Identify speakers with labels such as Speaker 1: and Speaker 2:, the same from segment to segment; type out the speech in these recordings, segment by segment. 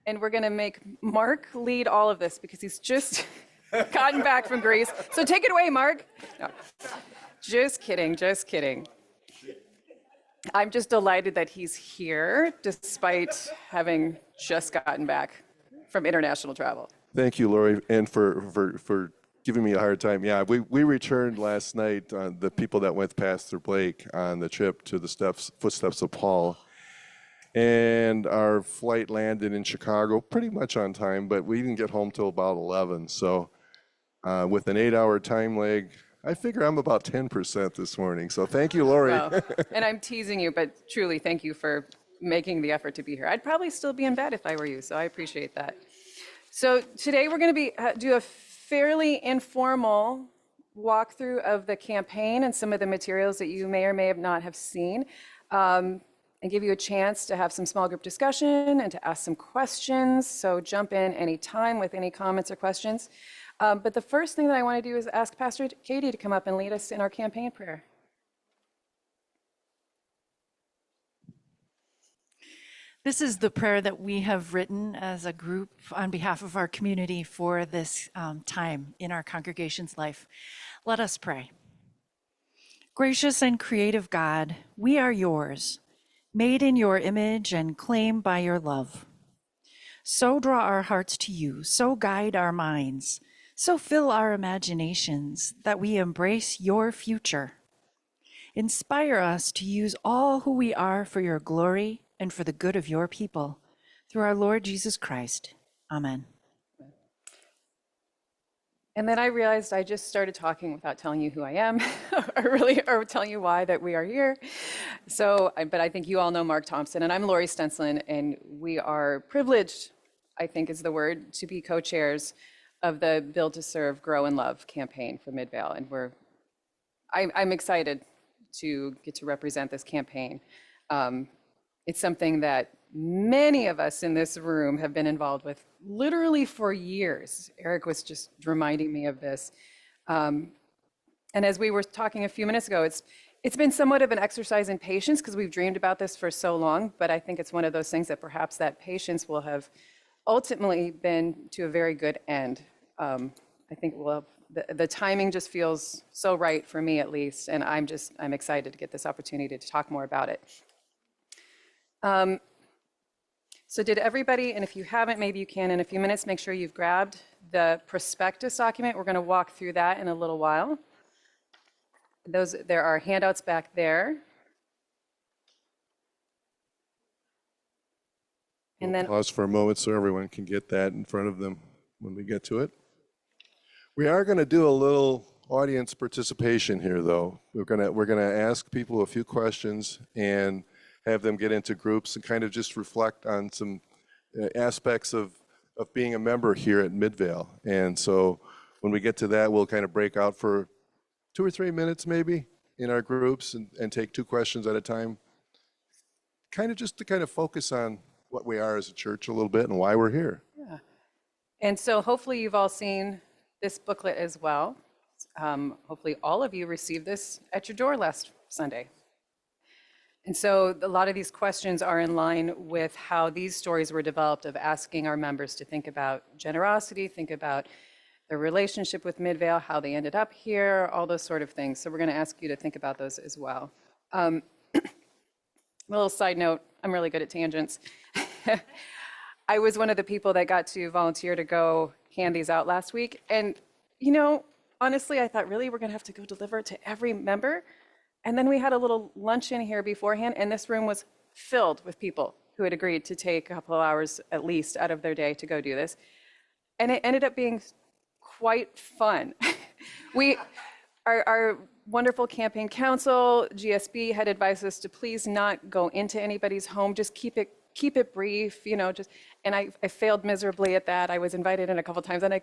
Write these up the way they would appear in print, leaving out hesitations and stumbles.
Speaker 1: and we're going to make Mark lead all of this because he's just gotten back from Greece. So take it away, Mark. No. Just kidding, just kidding. I'm just delighted that he's here despite having just gotten back from international travel.
Speaker 2: Thank you, Laurie, and for giving me a hard time. Yeah, we returned last night, the people that went past Pastor Blake on the trip to the footsteps of Paul. And our flight landed in Chicago pretty much on time, but we didn't get home till about 11. So with an 8-hour time lag, I figure I'm about 10% this morning. So thank you, Laurie.
Speaker 1: Wow. And I'm teasing you, but truly thank you for making the effort to be here. I'd probably still be in bed if I were you, so I appreciate that. So today we're going to do a fairly informal walkthrough of the campaign and some of the materials that you may or may have not have seen. And give you a chance to have some small group discussion and to ask some questions. So jump in anytime with any comments or questions. But the first thing that I want to do is ask Pastor Katie to come up and lead us in our campaign prayer.
Speaker 3: This is the prayer that we have written as a group on behalf of our community for this time in our congregation's life. Let us pray. Gracious and creative God, we are yours, made in your image and claimed by your love. So draw our hearts to you, so guide our minds, so fill our imaginations that we embrace your future. Inspire us to use all who we are for your glory and for the good of your people. Through our Lord Jesus Christ. Amen.
Speaker 1: And then I realized I just started talking without telling you who I am, or telling you why that we are here. So, but I think you all know Mark Thompson, and I'm Laurie Stensland, and we are privileged, I think is the word, to be co-chairs of the Build to Serve, Grow and Love campaign for Midvale. And I'm excited to get to represent this campaign. It's something that many of us in this room have been involved with literally for years. Eric was just reminding me of this. And as we were talking a few minutes ago, it's been somewhat of an exercise in patience because we've dreamed about this for so long, but I think it's one of those things that perhaps that patience will have ultimately been to a very good end. I think the timing just feels so right for me at least, and I'm excited to get this opportunity to talk more about it. So did everybody, and if you haven't, maybe you can in a few minutes, make sure you've grabbed the prospectus document. We're going to walk through that in a little while. There are handouts back there.
Speaker 2: And then pause for a moment so everyone can get that in front of them when we get to it. We are going to do a little audience participation here, though. We're going to ask people a few questions and have them get into groups and kind of just reflect on some aspects of being a member here at Midvale. And so when we get to that, we'll kind of break out for 2 or 3 minutes maybe in our groups and take 2 questions at a time, kind of just to kind of focus on what we are as a church a little bit and why we're here.
Speaker 1: Yeah. And so hopefully you've all seen this booklet as well. Hopefully all of you received this at your door last Sunday. And so a lot of these questions are in line with how these stories were developed, of asking our members to think about generosity, think about their relationship with Midvale, how they ended up here, all those sort of things. So we're going to ask you to think about those as well. A little side note, I'm really good at tangents. I was one of the people that got to volunteer to go hand these out last week. And, honestly, I thought, really, we're going to have to go deliver it to every member? And then we had a little luncheon here beforehand, and this room was filled with people who had agreed to take a couple of hours at least out of their day to go do this. And it ended up being quite fun. Our wonderful campaign council, GSB, had advised us to please not go into anybody's home, just keep it brief, and I failed miserably at that. I was invited in a couple times and I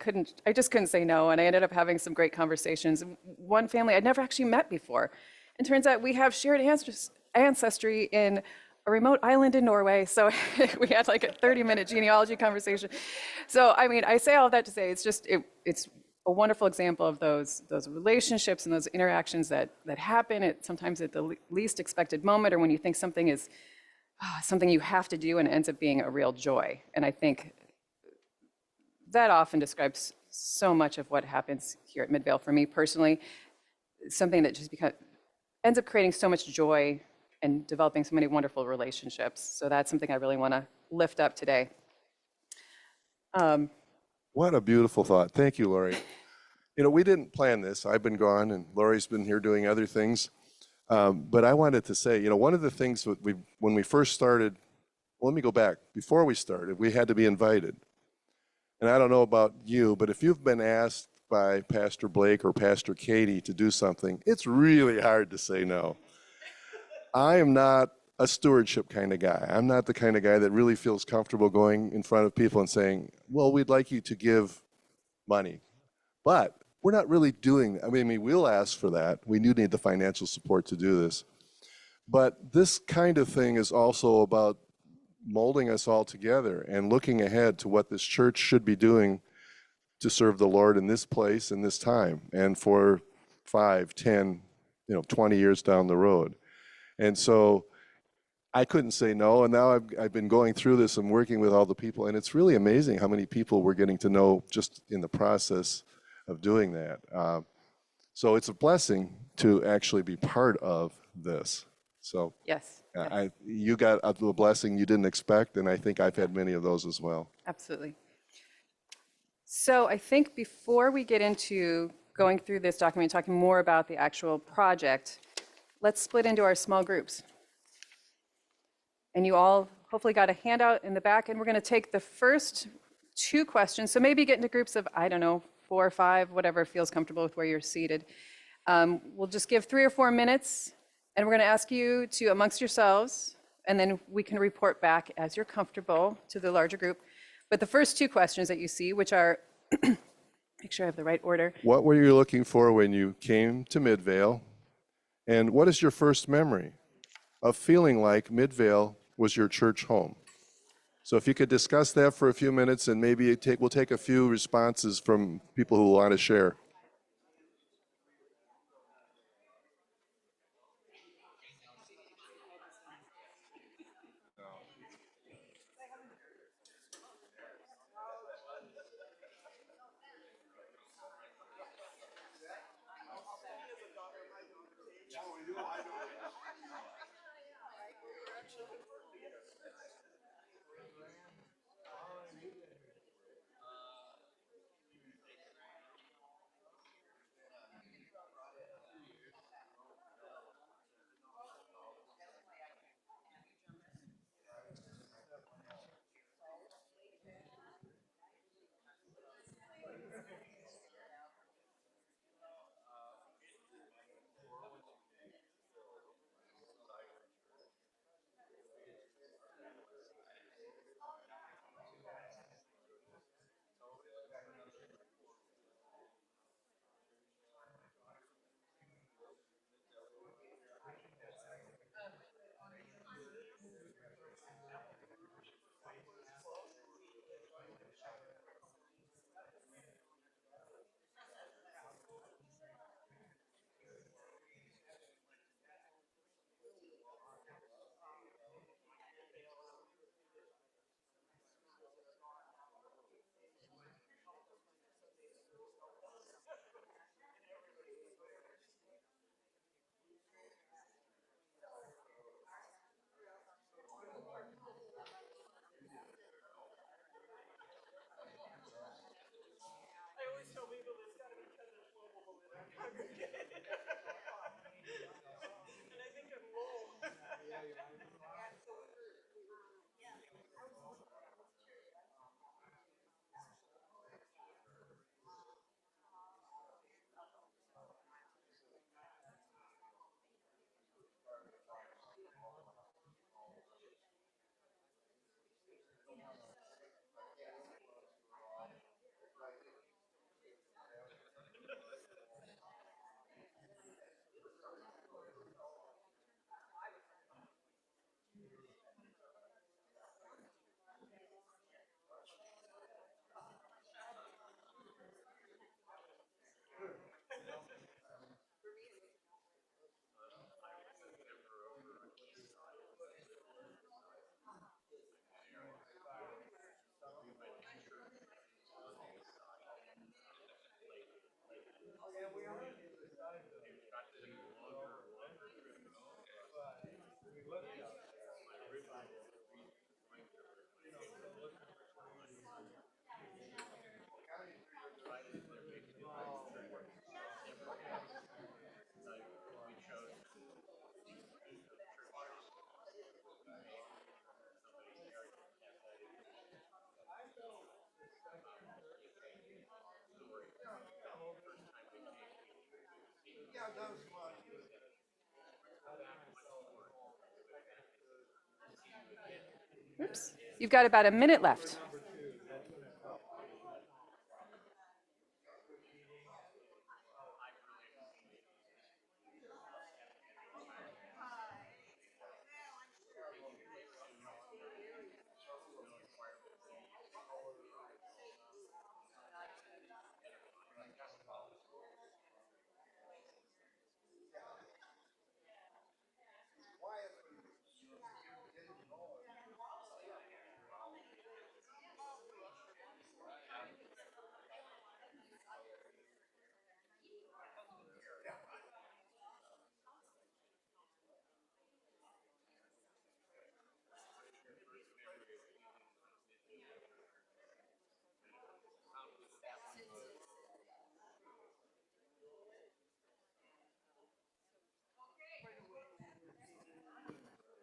Speaker 1: just couldn't say no, and I ended up having some great conversations. One family I'd never actually met before. And turns out we have shared ancestry in a remote island in Norway. So we had like a 30-minute genealogy conversation. So, I say all of that to say it's a wonderful example of those relationships and those interactions that happen sometimes at the least expected moment, or when you think something is something you have to do and it ends up being a real joy. And I think that often describes so much of what happens here at Midvale for me personally. Something that just ends up creating so much joy and developing so many wonderful relationships. So that's something I really want to lift up today.
Speaker 2: What a beautiful thought. Thank you, Laurie. You know, we didn't plan this. I've been gone and Laurie's been here doing other things. But I wanted to say, you know, one of the things that when we first started, well, let me go back. Before we started, we had to be invited. And I don't know about you, but if you've been asked by Pastor Blake or Pastor Katie to do something, it's really hard to say no. I am not a stewardship kind of guy. I'm not the kind of guy that really feels comfortable going in front of people and saying, well, we'd like you to give money. But we're not really doing that. I mean, we'll ask for that. We do need the financial support to do this. But this kind of thing is also about molding us all together and looking ahead to what this church should be doing to serve the Lord in this place and this time and for 5, 10, 20 years down the road. And so I couldn't say no, and now I've been going through this and working with all the people, and it's really amazing how many people we're getting to know just in the process of doing that. So it's a blessing to actually be part of this. So
Speaker 1: Yes.
Speaker 2: you got a blessing you didn't expect, and I think I've had many of those as well.
Speaker 1: Absolutely. So I think before we get into going through this document, talking more about the actual project, let's split into our small groups. And you all hopefully got a handout in the back, and we're going to take the first 2 questions. So maybe get into groups of, I don't know, 4 or 5, whatever feels comfortable with where you're seated. We'll just give 3 or 4 minutes, and we're going to ask you to, amongst yourselves, and then we can report back as you're comfortable to the larger group. But the first 2 questions that you see, which are, make sure I have the right order.
Speaker 2: What were you looking for when you came to Midvale? And what is your first memory of feeling like Midvale was your church home? So if you could discuss that for a few minutes, and maybe we'll take a few responses from people who want to share.
Speaker 1: Oops. You've got about a minute left.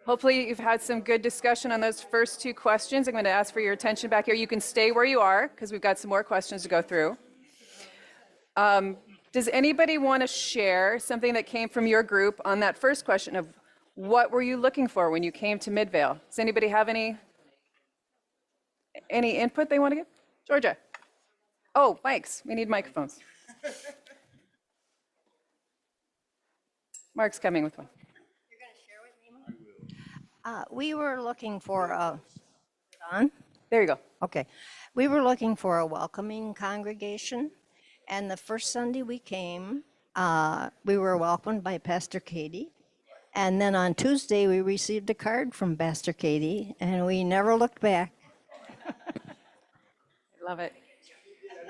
Speaker 1: Hopefully you've had some good discussion on those first two questions. I'm going to ask for your attention back here. You can stay where you are because we've got some more questions to go through. Does anybody want to share something that came from your group on that first question of what were you looking for when you came to Midvale? Does anybody have any input they want to give? Georgia. Oh, mics. We need microphones. Mark's coming with one.
Speaker 4: We were looking for a, on?
Speaker 1: There you go.
Speaker 4: Okay. We were looking for a welcoming congregation. And the first Sunday we came, we were welcomed by Pastor Katie. And then on Tuesday, we received a card from Pastor Katie, and we never looked back.
Speaker 1: Love it.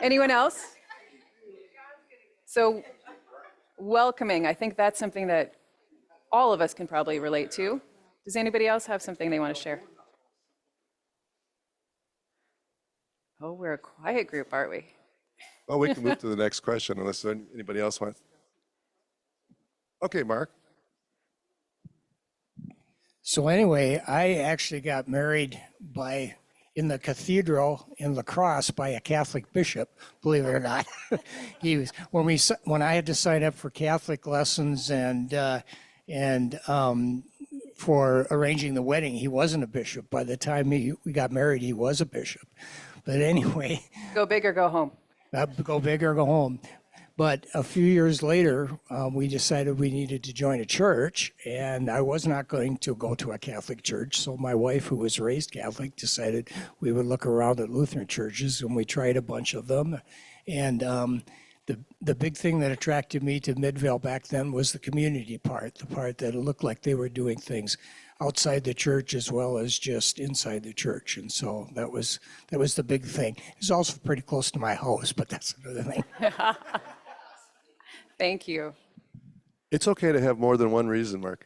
Speaker 1: Anyone else? So, welcoming, I think that's something that all of us can probably relate to. Does anybody else have something they want to share? Oh, we're a quiet group, aren't we?
Speaker 2: Well, we can move to the next question unless anybody else wants. Okay, Mark.
Speaker 5: So anyway, I actually got married in the cathedral in La Crosse by a Catholic bishop, believe it or not. He was when I had to sign up for Catholic lessons and for arranging the wedding, he wasn't a bishop. By the time we got married, he was a bishop. But anyway,
Speaker 1: Go big or go home.
Speaker 5: go big or go home. But a few years later, we decided we needed to join a church, and I was not going to go to a Catholic church. So my wife, who was raised Catholic, decided we would look around at Lutheran churches, and we tried a bunch of them. And the big thing that attracted me to Midvale back then was the community part, the part that it looked like they were doing things outside the church as well as just inside the church. And so that was the big thing. It's also pretty close to my house, but that's another thing.
Speaker 1: Thank you.
Speaker 2: It's okay to have more than one reason, Mark.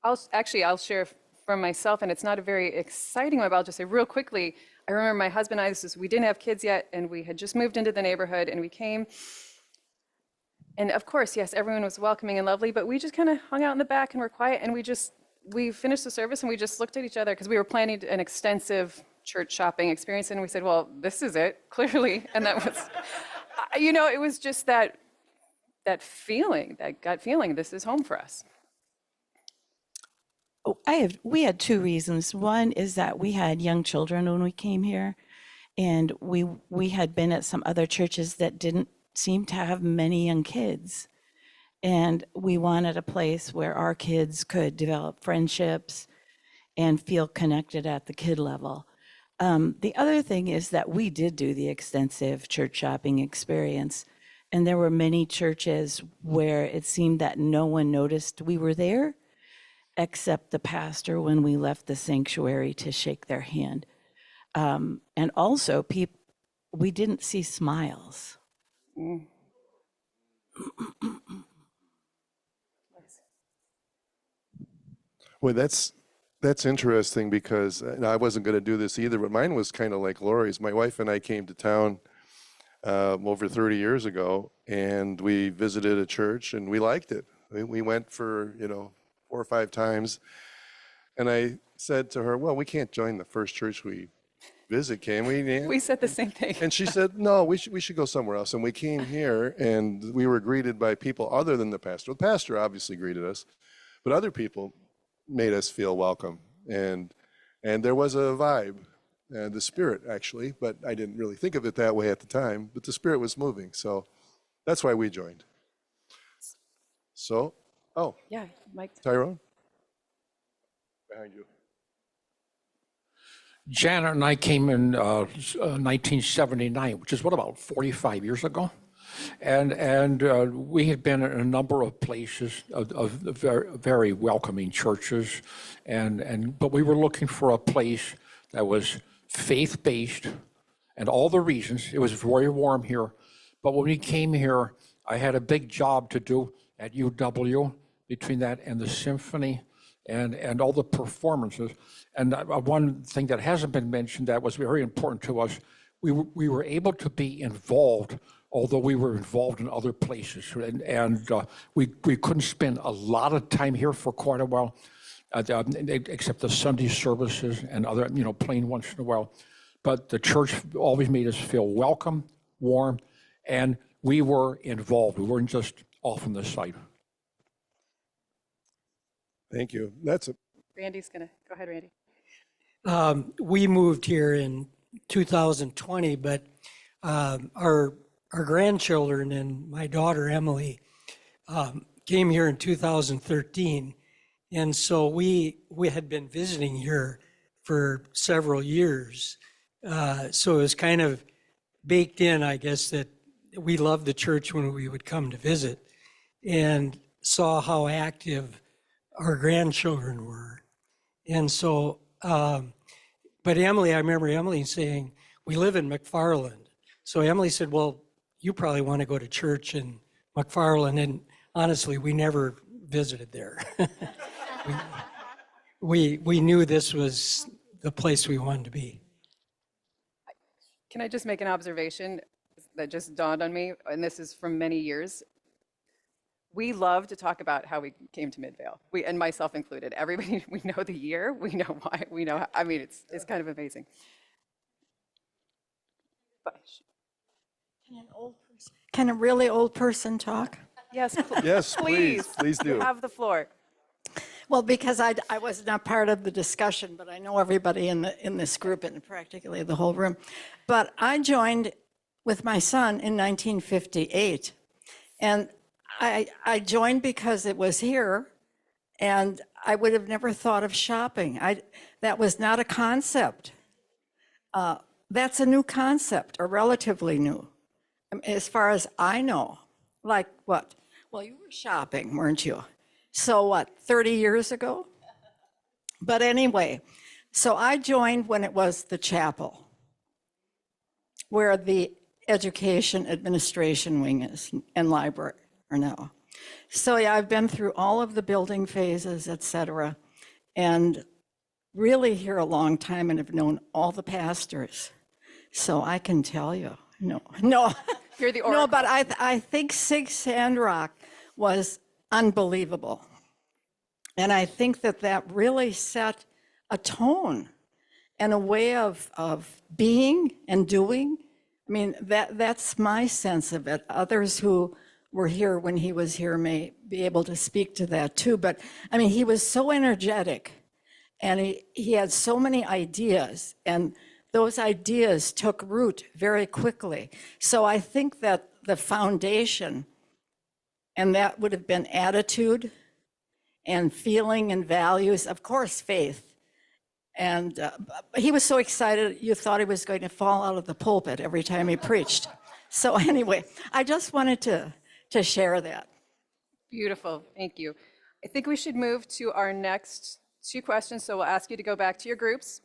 Speaker 1: I'll share from myself, and it's not a very exciting one, but I'll just say real quickly, I remember my husband and I, we didn't have kids yet, and we had just moved into the neighborhood, and we came, and of course, yes, everyone was welcoming and lovely, but we just kind of hung out in the back and were quiet, and we finished the service, and we just looked at each other, because we were planning an extensive church shopping experience, and we said, well, this is it, clearly, and that was, it was just that feeling, that gut feeling, this is home for us.
Speaker 6: Oh, we had two reasons. One is that we had young children when we came here, and we had been at some other churches that didn't seem to have many young kids. And we wanted a place where our kids could develop friendships and feel connected at the kid level. The other thing is that we did do the extensive church shopping experience, and there were many churches where it seemed that no one noticed we were there, except the pastor when we left the sanctuary to shake their hand. And also, we didn't see smiles.
Speaker 1: Mm.
Speaker 2: Well, that's interesting because I wasn't going to do this either, but mine was kind of like Laurie's. My wife and I came to town over 30 years ago, and we visited a church, and we liked it. We went for 4 or 5 times, and I said to her, well, we can't join the first church we visit, can we, Nan?
Speaker 1: We said the same thing.
Speaker 2: And she said, no, we should go somewhere else. And we came here and we were greeted by people other than the pastor. The pastor obviously greeted us, but other people made us feel welcome. And there was a vibe, the spirit actually, but I didn't really think of it that way at the time, but the spirit was moving. So that's why we joined. So,
Speaker 1: Yeah, Mike.
Speaker 2: Tyrone? Behind you.
Speaker 7: Janet and I came in 1979, which is what, about 45 years ago, and we had been in a number of places of very, very welcoming churches, but we were looking for a place that was faith-based, and all the reasons. It was very warm here, but when we came here, I had a big job to do at UW between that and the symphony and all the performances. And one thing that hasn't been mentioned that was very important to us, we were able to be involved, although we were involved in other places. And we couldn't spend a lot of time here for quite a while, except the Sunday services and other, playing once in a while. But the church always made us feel welcome, warm, and we were involved. We weren't just off on the side.
Speaker 2: Thank you.
Speaker 1: Randy's going to, go ahead, Randy.
Speaker 5: We moved here in 2020, but our grandchildren and my daughter Emily came here in 2013, and so we had been visiting here for several years. So it was kind of baked in, I guess, that we loved the church when we would come to visit, and saw how active our grandchildren were. And so, but Emily, I remember Emily saying, we live in McFarland. So Emily said, well, you probably want to go to church in McFarland. And honestly, we never visited there. we knew this was the place we wanted to be.
Speaker 1: Can I just make an observation that just dawned on me? And this is from many years. We love to talk about how we came to Midvale. We, and myself included. Everybody, we know the year, we know why, we know, I mean, it's kind of amazing. But,
Speaker 8: Can a really old person talk?
Speaker 1: yes,
Speaker 2: Yes, please do.
Speaker 1: You have the floor.
Speaker 8: Well, because I was not part of the discussion, but I know everybody in this group and practically the whole room. But I joined with my son in 1958. And I joined because it was here, and I would have never thought of shopping. That was not a concept. That's a new concept, or relatively new, as far as I know. Like what? Well, you were shopping, weren't you? So what, 30 years ago? But anyway, so I joined when it was the chapel, where the education administration wing is, and library are now. So yeah, I've been through all of the building phases, et cetera, and really here a long time and have known all the pastors. So I can tell you, no.
Speaker 1: You're the oracle.
Speaker 8: No, but I think Sig Sandrock was unbelievable. And I think that really set a tone and a way of being and doing. I mean, that's my sense of it. Others who were here when he was here may be able to speak to that too. But I mean, he was so energetic, and he had so many ideas, and those ideas took root very quickly. So I think that the foundation, and that would have been attitude and feeling and values, of course, faith. And he was so excited, you thought he was going to fall out of the pulpit every time he preached. So anyway, I just wanted to share that.
Speaker 1: Beautiful, thank you. I think we should move to our next two questions. So we'll ask you to go back to your groups.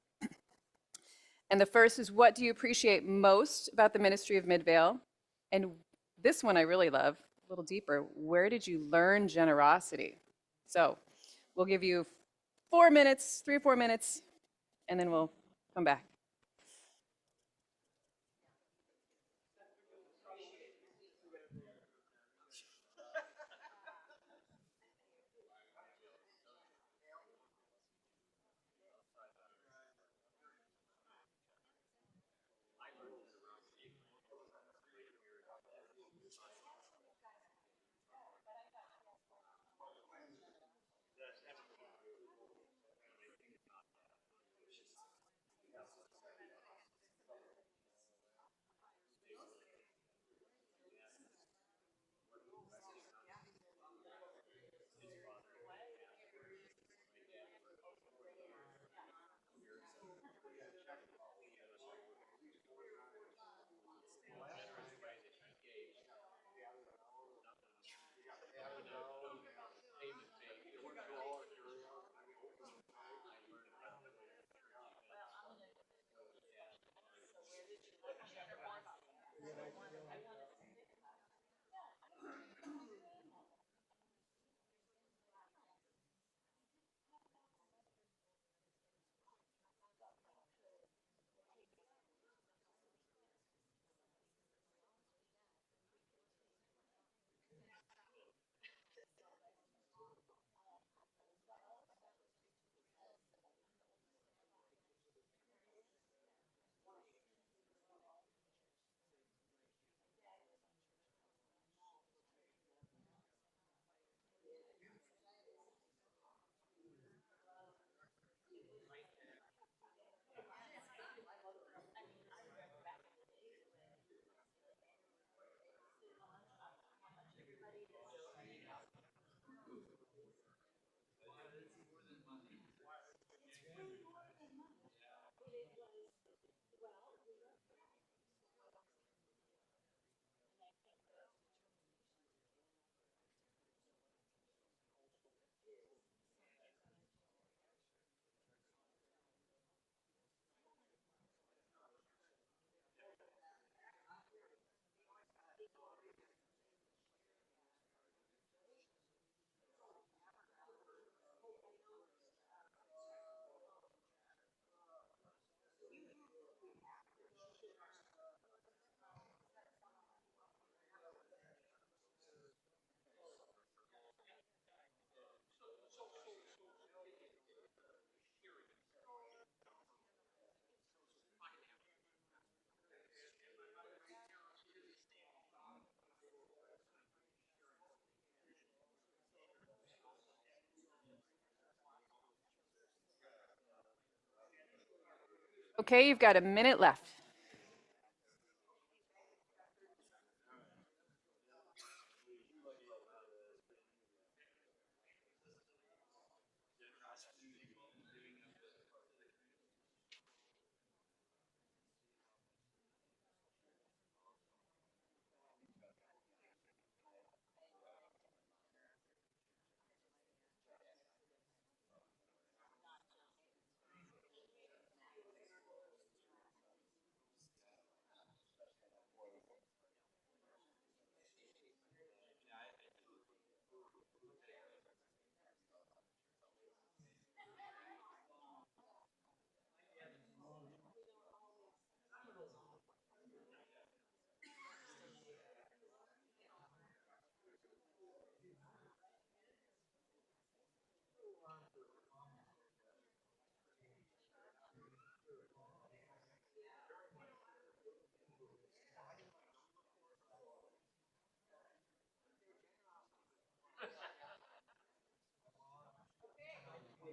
Speaker 1: And the first is, what do you appreciate most about the ministry of Midvale? And this one I really love, a little deeper. Where did you learn generosity? So we'll give you 4 minutes, 3 or 4 minutes, and then we'll come back. Okay, you've got a minute left.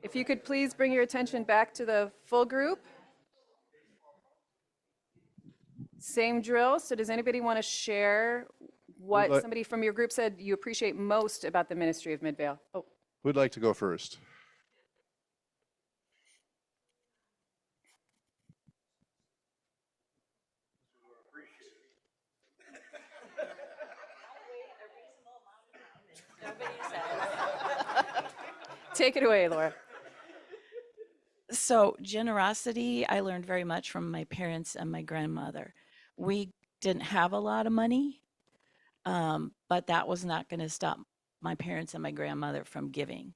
Speaker 1: If you could please bring your attention back to the full group. Same drill. So does anybody want to share what
Speaker 2: like-
Speaker 1: somebody from your group said you appreciate most about the ministry of Midvale? Oh,
Speaker 2: Who'd like to go first?
Speaker 1: take it away, Laura.
Speaker 6: So generosity, I learned very much from my parents and my grandmother. We didn't have a lot of money, but that was not going to stop my parents and my grandmother from giving.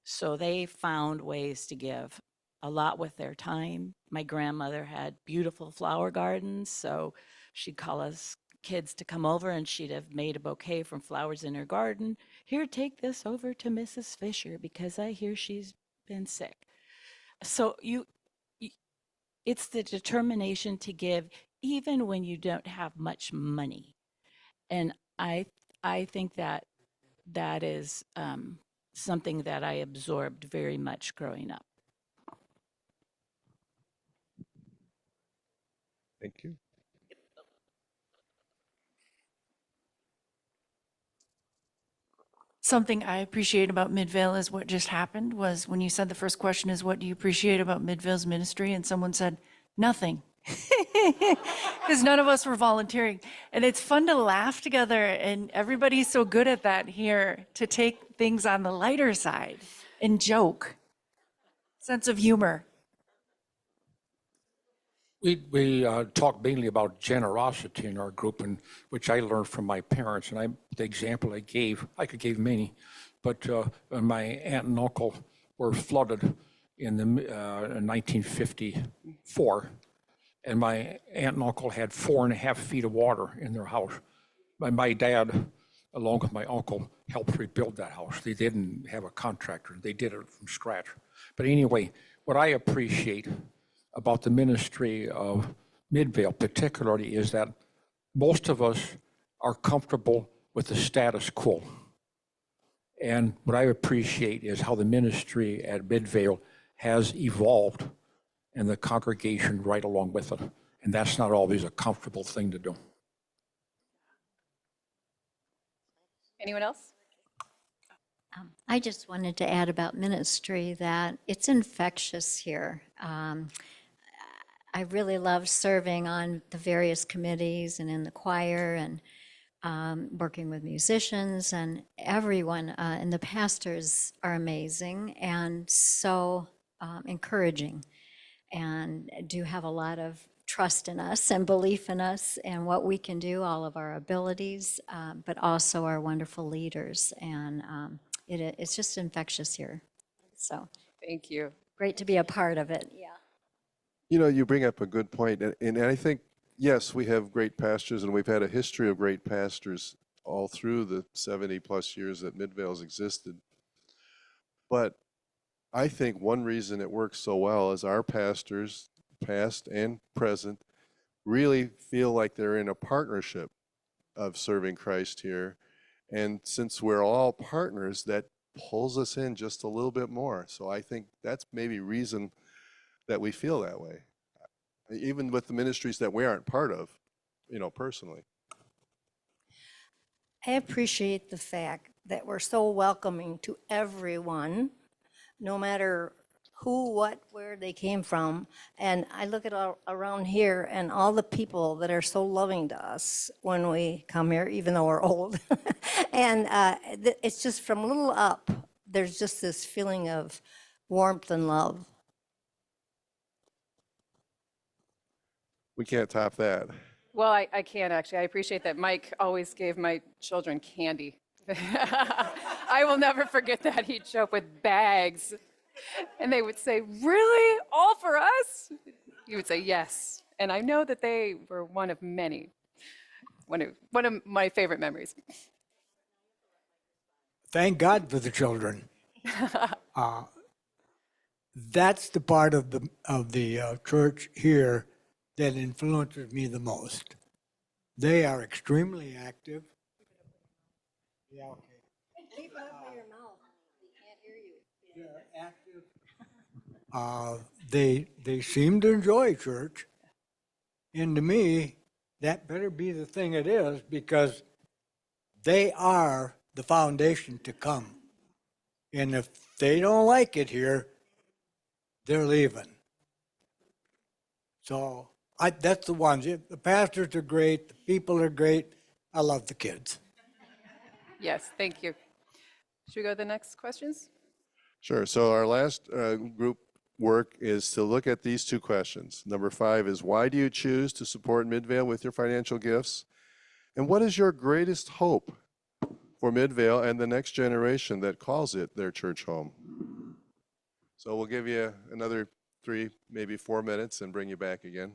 Speaker 6: So they found ways to give a lot with their time. My grandmother had beautiful flower gardens, so she'd call us kids to come over and she'd have made a bouquet from flowers in her garden. Here, take this over to Mrs. Fisher because I hear she's been sick. So it's the determination to give even when you don't have much money. And I think that that is something that I absorbed very much growing up.
Speaker 2: Thank you.
Speaker 3: Something I appreciate about Midvale is what just happened was when you said the first question is, what do you appreciate about Midvale's ministry? And someone said, nothing. Because none of us were volunteering. And it's fun to laugh together. And everybody's so good at that here, to take things on the lighter side and joke. Sense of humor.
Speaker 7: We talk mainly about generosity in our group, and which I learned from my parents. And the example I could give many, but when my aunt and uncle were flooded in 1954, and my aunt and uncle had 4.5 feet of water in their house. My dad, along with my uncle, helped rebuild that house. They didn't have a contractor. They did it from scratch. But anyway, what I appreciate about the ministry of Midvale particularly is that most of us are comfortable with the status quo. And what I appreciate is how the ministry at Midvale has evolved and the congregation right along with it. And that's not always a comfortable thing to do.
Speaker 1: Anyone else?
Speaker 9: I just wanted to add about ministry that it's infectious here. I really love serving on the various committees and in the choir and working with musicians, and everyone, and the pastors are amazing and so encouraging, and do have a lot of trust in us and belief in us and what we can do, all of our abilities, but also our wonderful leaders. And it's just infectious here. So
Speaker 1: Thank you.
Speaker 9: great to be a part of it. Yeah.
Speaker 2: You know, you bring up a good point, and I think, yes, we have great pastors, and we've had a history of great pastors all through the 70-plus years that Midvale's existed. But I think one reason it works so well is our pastors, past and present, really feel like they're in a partnership of serving Christ here. And since we're all partners, that pulls us in just a little bit more. So I think that's maybe reason that we feel that way. even with the ministries that we aren't part of, personally.
Speaker 4: I appreciate the fact that we're so welcoming to everyone, no matter who, what, where they came from. And I look at all around here and all the people that are so loving to us when we come here, even though we're old. And it's just from little up, there's just this feeling of warmth and love.
Speaker 2: We can't top that.
Speaker 1: Well, I can't actually. I appreciate that Mike always gave my children candy. I will never forget that. He'd show up with bags and they would say, "Really? All for us?" He would say, "Yes." And I know that they were one of many, one of my favorite memories.
Speaker 10: Thank God for the children. That's the part of the church here that influences me the most. They are extremely active. Yeah, okay.
Speaker 4: Keep it up by your mouth. We can't hear you.
Speaker 10: They're active. They seem to enjoy church. And to me, that better be the thing it is, because they are the foundation to come. And if they don't like it here, they're leaving. So that's the ones. The pastors are great. The people are great. I love the kids.
Speaker 1: Yes, thank you. Should we go to the next questions?
Speaker 2: Sure. So our last group work is to look at these two questions. Number 5 is, why do you choose to support Midvale with your financial gifts? And what is your greatest hope for Midvale and the next generation that calls it their church home? So we'll give you another 3, maybe 4 minutes and bring you back again.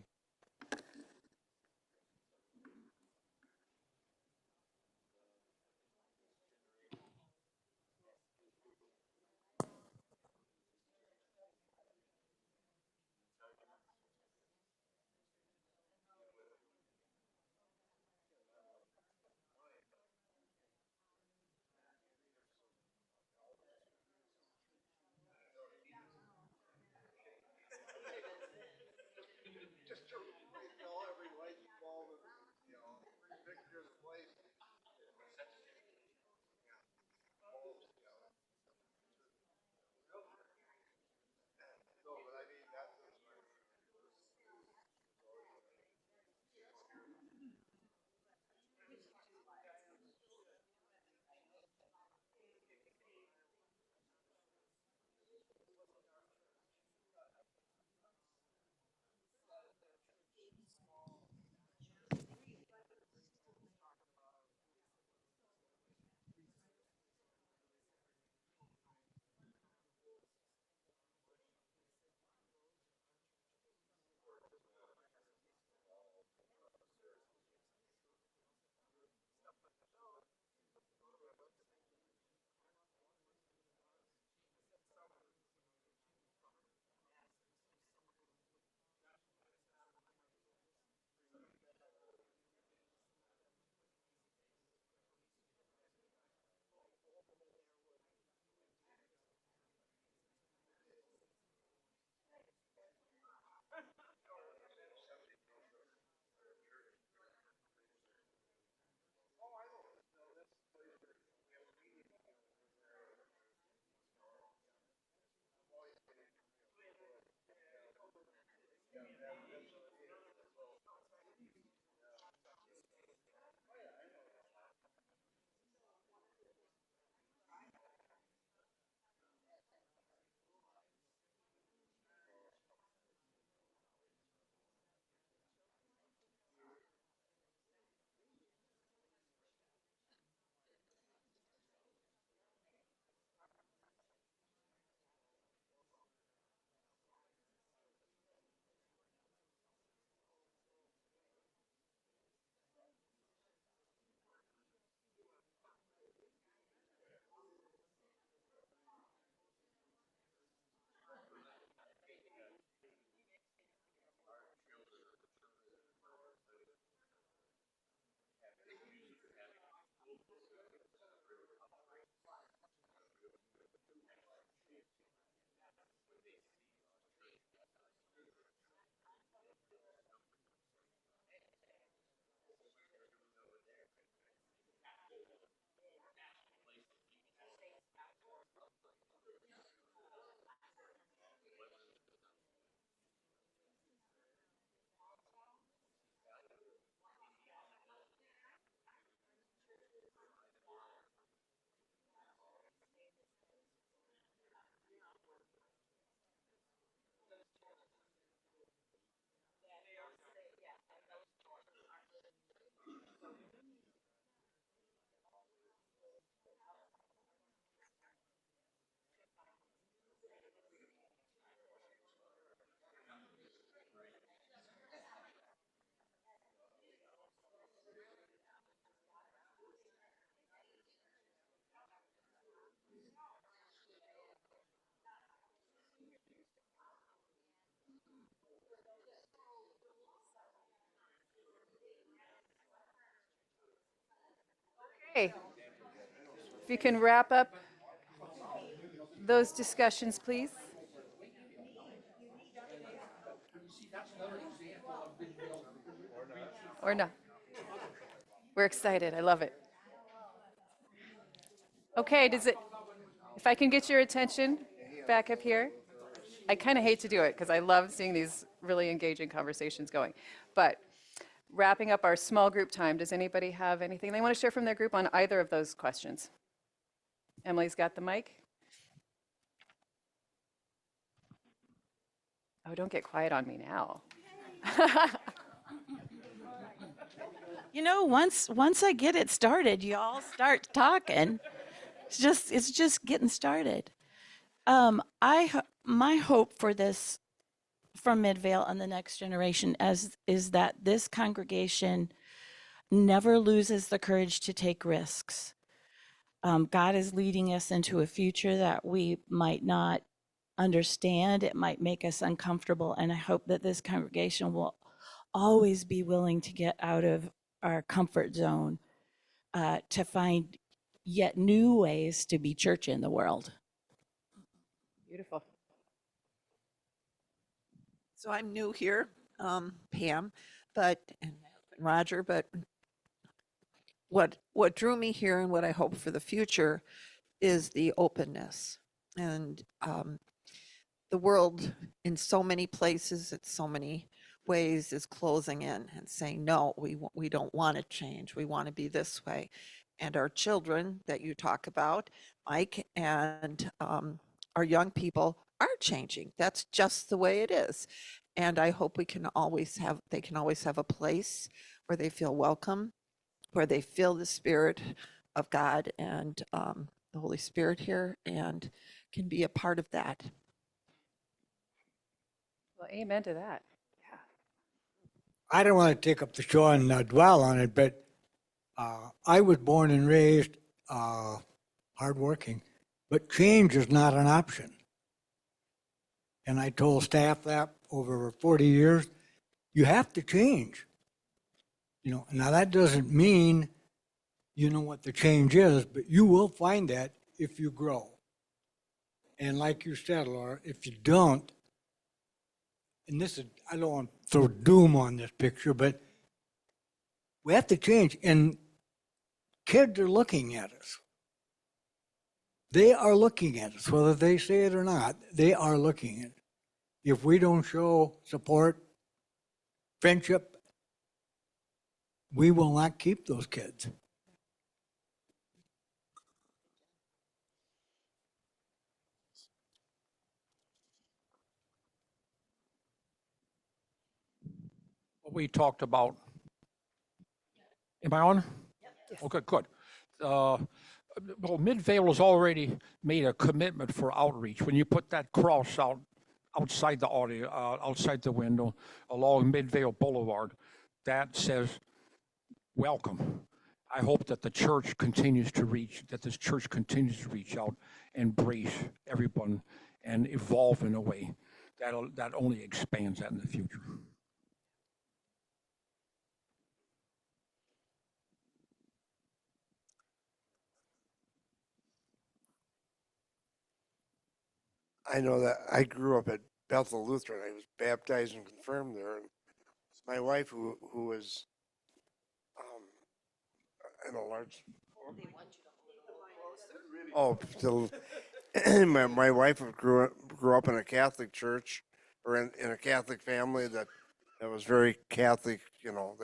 Speaker 1: If you can wrap up those discussions, please. Or no. We're excited. I love it. Okay, if I can get your attention back up here. I kind of hate to do it because I love seeing these really engaging conversations going. But wrapping up our small group time, does anybody have anything they want to share from their group on either of those questions? Emily's got the mic. Oh, don't get quiet on me now.
Speaker 6: You know, once I get it started, you all start talking. It's just getting started. My hope for this from Midvale and the next generation is that this congregation never loses the courage to take risks. God is leading us into a future that we might not understand. It might make us uncomfortable, and I hope that this congregation will always be willing to get out of our comfort zone to find yet new ways to be church in the world.
Speaker 1: Beautiful.
Speaker 11: So I'm new here, Pam, and Roger, but what drew me here and what I hope for the future is the openness. And the world in so many places, in so many ways, is closing in and saying, no, we don't want to change. We want to be this way. And our children that you talk about, Mike, and our young people are changing. That's just the way it is. And I hope they can always have a place where they feel welcome, where they feel the Spirit of God and the Holy Spirit here, and can be a part of that.
Speaker 1: Well, amen to that. Yeah.
Speaker 10: I don't want to take up the show and dwell on it, but I was born and raised hardworking, but change is not an option. And I told staff that over 40 years, you have to change. You know, now that doesn't mean you know what the change is, but you will find that if you grow. And like you said, Laura, if you don't, and this is, I don't want to throw doom on this picture, but we have to change. And kids are looking at us. They are looking at us, whether they say it or not, they are looking at us. If we don't show support, friendship, we will not keep those kids.
Speaker 7: What we talked about. Am I on? Yes. Okay, good. Well, Midvale has already made a commitment for outreach. When you put that cross outside the audio, outside the window along Midvale Boulevard, that says, welcome. I hope that this church continues to reach out, embrace everyone, and evolve in a way that only expands that in the future.
Speaker 12: I know that I grew up at Bethel Lutheran. I was baptized and confirmed there. And my wife, who was in a large. Oh, still, my wife grew up in a Catholic church, or in a Catholic family that was very Catholic. You know,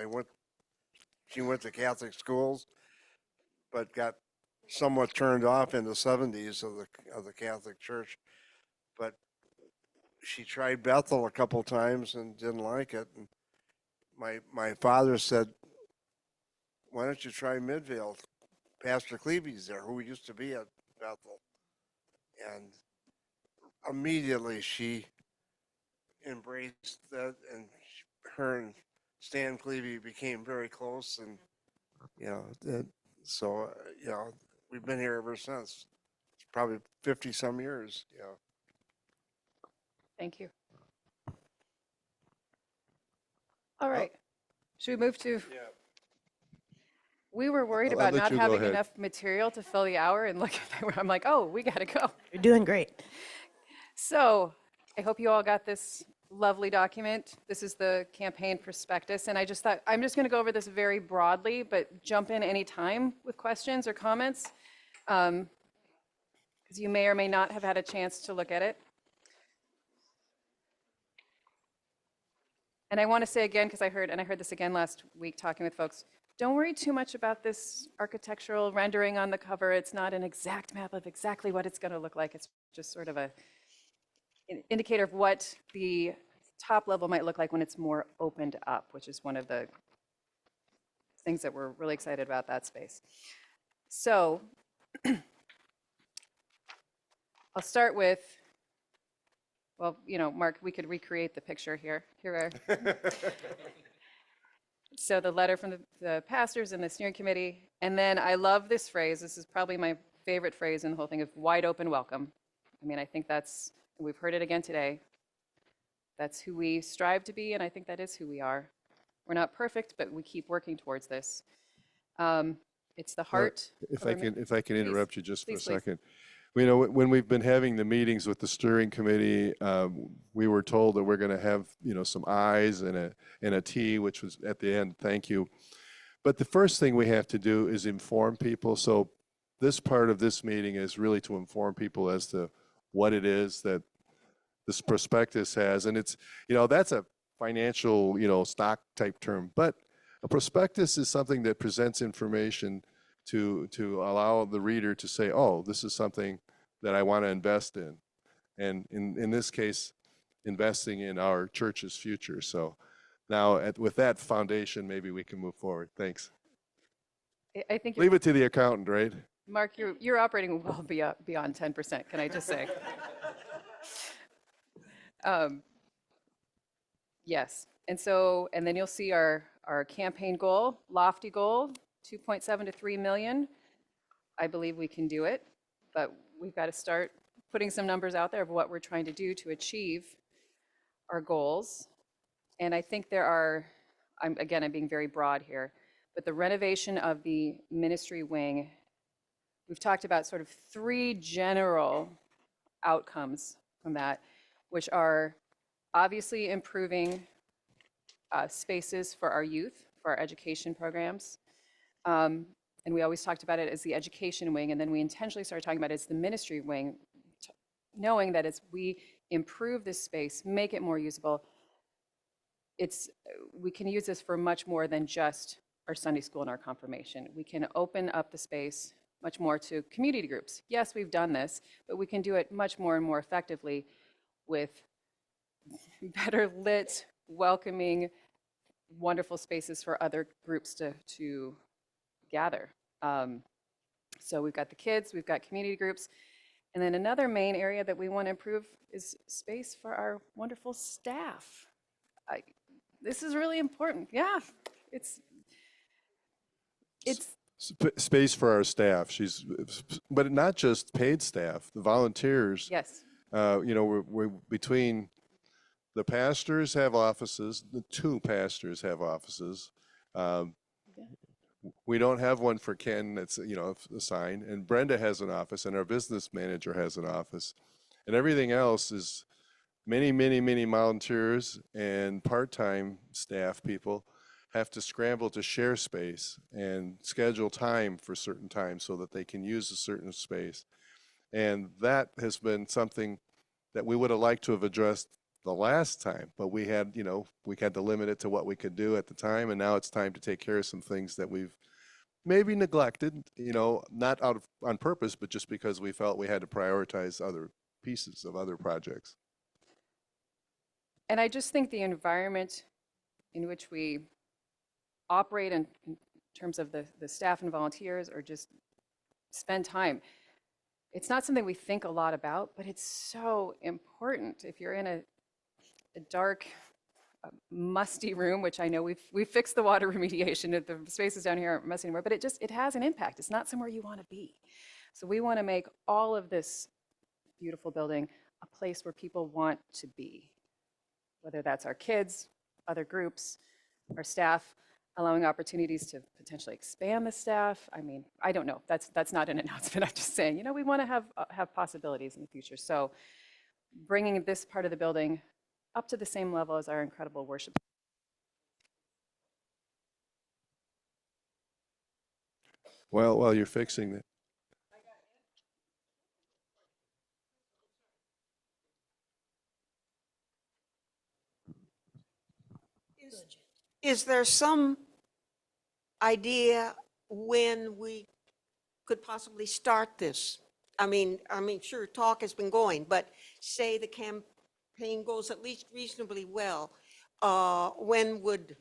Speaker 12: she went to Catholic schools, but got somewhat turned off in the 70s of the Catholic Church. But she tried Bethel a couple times and didn't like it. And my father said, "Why don't you try Midvale? Pastor Cleavy's there, who used to be at Bethel." And immediately she embraced that, and her and Stan Cleavy became very close. And so we've been here ever since. It's probably 50 some years.
Speaker 1: Thank you. All right. Should we move to? Yeah. We were worried
Speaker 2: I'll
Speaker 1: about
Speaker 2: let
Speaker 1: not
Speaker 2: you go
Speaker 1: having
Speaker 2: ahead.
Speaker 1: enough material to fill the hour, and look, I'm like, oh, we gotta go.
Speaker 13: You're doing great.
Speaker 1: So I hope you all got this lovely document. This is the campaign prospectus, and I just thought, I'm just gonna go over this very broadly, but jump in anytime with questions or comments, because you may or may not have had a chance to look at it. And I want to say again, because I heard this again last week talking with folks, don't worry too much about this architectural rendering on the cover. It's not an exact map of exactly what it's going to look like. It's just sort of an indicator of what the top level might look like when it's more opened up, which is one of the things that we're really excited about that space. So I'll start with, well, you know, Mark, we could recreate the picture here. Here are. So the letter from the pastors and the steering committee. And then I love this phrase. This is probably my favorite phrase in the whole thing of wide open welcome. I mean, I think that's, we've heard it again today. That's who we strive to be, and I think that is who we are. We're not perfect, but we keep working towards this. It's the heart.
Speaker 2: If I can interrupt you just for a
Speaker 1: Please, please.
Speaker 2: second. You know, when we've been having the meetings with the steering committee, we were told that we're going to have, you know, some I's and a T, which was at the end, thank you. But the first thing we have to do is inform people. So this part of this meeting is really to inform people as to what it is that this prospectus has. And it's, you know, that's a financial, you know, stock type term. But a prospectus is something that presents information to allow the reader to say, oh, this is something that I want to invest in. And in this case, investing in our church's future. So now with that foundation, maybe we can move forward. Thanks.
Speaker 1: I think
Speaker 2: Leave it to the accountant, right?
Speaker 1: Mark, you're operating well beyond 10%, can I just say? Yes, and then you'll see our campaign goal, lofty goal, 2.7 to 3 million. I believe we can do it, but we've got to start putting some numbers out there of what we're trying to do to achieve our goals. And I think there are, I'm being very broad here, but the renovation of the ministry wing, we've talked about sort of 3 general outcomes from that, which are obviously improving spaces for our youth, for our education programs. And we always talked about it as the education wing, and then we intentionally started talking about it as the ministry wing, knowing that as we improve this space, make it more usable, we can use this for much more than just our Sunday school and our confirmation. We can open up the space much more to community groups. Yes, we've done this, but we can do it much more and more effectively with better lit, welcoming, wonderful spaces for other groups to gather. So we've got the kids, we've got community groups, and then another main area that we want to improve is space for our wonderful staff. This is really important. Yeah, it's
Speaker 2: Space for our staff. But not just paid staff, the volunteers.
Speaker 1: yes.
Speaker 2: You know, we're between the pastors have offices, the 2 pastors have offices. We don't have one for Ken that's, you know, assigned, and Brenda has an office, and our business manager has an office. And everything else is many volunteers and part-time staff people have to scramble to share space and schedule time for certain times so that they can use a certain space. And that has been something that we would have liked to have addressed the last time, but we had, you know, we had to limit it to what we could do at the time, and now it's time to take care of some things that we've maybe neglected, you know, not on purpose, but just because we felt we had to prioritize other pieces of other projects.
Speaker 1: And I just think the environment in which we operate in terms of the staff and volunteers, or just spend time, it's not something we think a lot about, but it's so important. If you're in a dark, musty room, which I know we've fixed the water remediation, the spaces down here aren't messy anymore, but it has an impact. It's not somewhere you want to be. So we want to make all of this beautiful building a place where people want to be, whether that's our kids, other groups, our staff. allowing opportunities to potentially expand the staff. I mean, I don't know. That's not an announcement. I'm just saying, we want to have possibilities in the future. So bringing this part of the building up to the same level as our incredible worship.
Speaker 2: Well, while you're fixing that,
Speaker 13: Is there some idea when we could possibly start this? I mean, sure, talk has been going, but say the campaign goes at least reasonably well, when would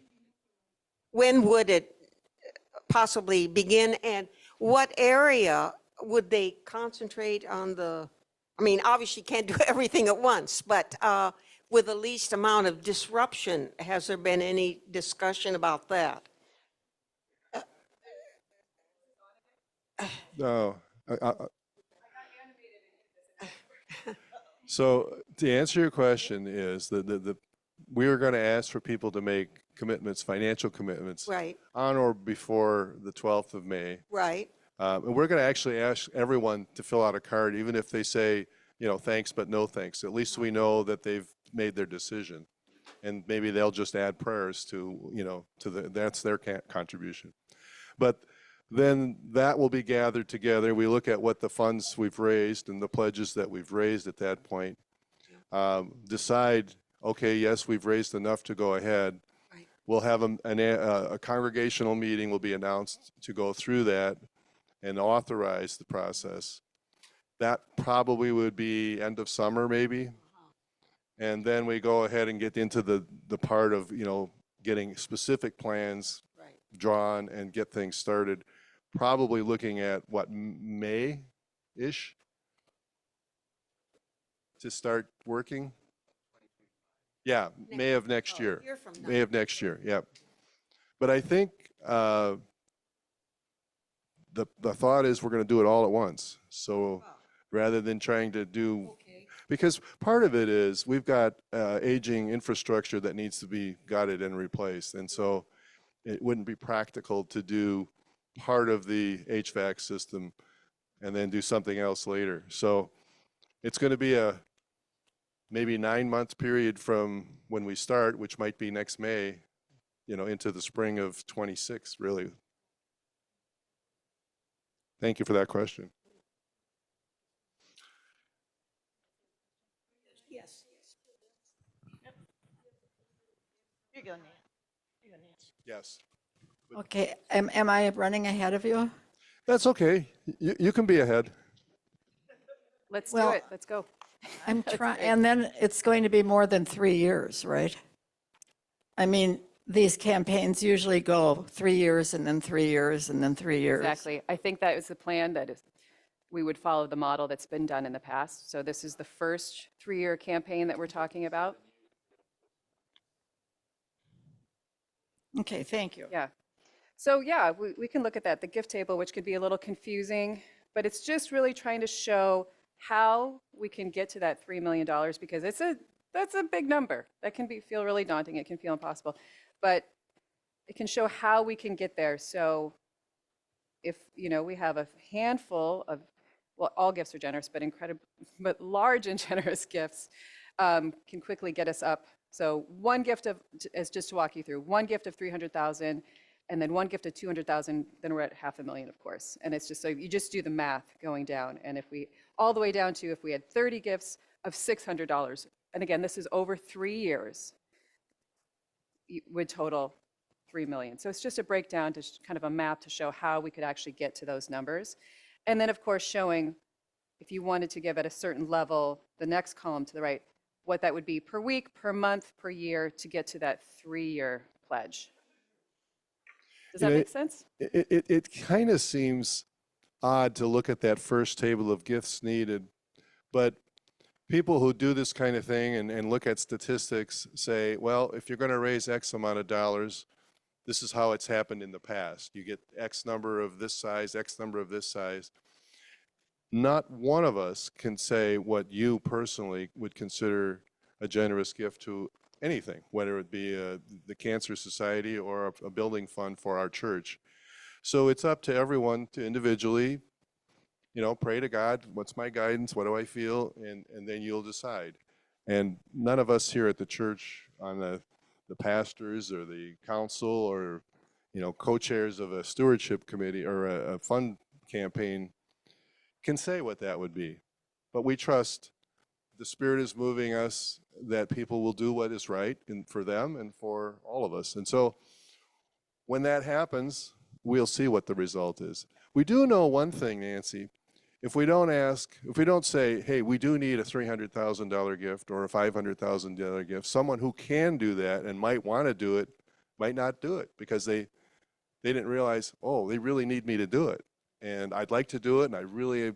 Speaker 13: it possibly begin? And what area would they concentrate on obviously can't do everything at once, but with the least amount of disruption, has there been any discussion about that?
Speaker 2: no. So to answer your question is we are going to ask for people to make commitments, financial commitments,
Speaker 13: Right,
Speaker 2: on or before the 12th of May.
Speaker 13: right.
Speaker 2: And we're going to actually ask everyone to fill out a card, even if they say, thanks, but no thanks. At least we know that they've made their decision. And maybe they'll just add prayers to that's their contribution. But then that will be gathered together. We look at what the funds we've raised and the pledges that we've raised at that point. Decide, okay, yes, we've raised enough to go ahead.
Speaker 13: Right.
Speaker 2: We'll have a congregational meeting will be announced to go through that and authorize the process. That probably would be end of summer maybe. And then we go ahead and get into the part of, getting specific plans
Speaker 13: Right.
Speaker 2: drawn and get things started. Probably looking at what, May-ish to start working? Yeah, May of next
Speaker 13: Oh,
Speaker 2: year.
Speaker 13: year from now.
Speaker 2: May of next year, yep. But I think the thought is we're going to do it all at once. So rather than trying to do,
Speaker 13: Okay.
Speaker 2: because part of it is we've got aging infrastructure that needs to be gutted and replaced. And so it wouldn't be practical to do part of the HVAC system and then do something else later. So it's going to be a maybe 9-month period from when we start, which might be next May, into the spring of 26, really. Thank you for that question.
Speaker 13: Yes.
Speaker 11: You're going to.
Speaker 2: Yes.
Speaker 8: Okay, am I running ahead of you?
Speaker 2: That's okay. You can be ahead.
Speaker 1: Let's
Speaker 8: Well,
Speaker 1: do it. Let's go.
Speaker 8: I'm trying, and then it's going to be more than 3 years, right? I mean, these campaigns usually go 3 years and then 3 years and then 3 years.
Speaker 1: Exactly. I think that is the plan we would follow the model that's been done in the past. So this is the first 3-year campaign that we're talking about.
Speaker 8: Okay, thank you.
Speaker 1: Yeah. So yeah, we can look at that, the gift table, which could be a little confusing, but it's just really trying to show how we can get to that $3 million because that's a big number. That can feel really daunting. It can feel impossible, but it can show how we can get there. So if, we have a handful of, well, all gifts are generous, but large and generous gifts can quickly get us up. So one gift is just to walk you through, one gift of 300,000 and then one gift of 200,000, then we're at $500,000, of course. And it's just, so you just do the math going down. And if we, all the way down to if we had 30 gifts of $600, and again, this is over 3 years, would total 3 million. So it's just a breakdown to kind of a map to show how we could actually get to those numbers. And then of course showing if you wanted to give at a certain level, the next column to the right, what that would be per week, per month, per year to get to that 3-year pledge. Does that make sense?
Speaker 2: It kind of seems odd to look at that first table of gifts needed, but people who do this kind of thing and look at statistics say, well, if you're going to raise X amount of dollars, this is how it's happened in the past. You get X number of this size, X number of this size. Not one of us can say what you personally would consider a generous gift to anything, whether it be the Cancer Society or a building fund for our church. So it's up to everyone to individually, pray to God, what's my guidance, what do I feel, and then you'll decide. And none of us here at the church, on the pastors or the council or, co-chairs of a stewardship committee or a fund campaign, can say what that would be. But we trust the Spirit is moving us, that people will do what is right for them and for all of us. And so when that happens, we'll see what the result is. We do know one thing, Nancy. If we don't say, hey, we do need a $300,000 gift or a $500,000 gift, someone who can do that and might want to do it might not do it because they didn't realize, oh, they really need me to do it. And I'd like to do it, and I really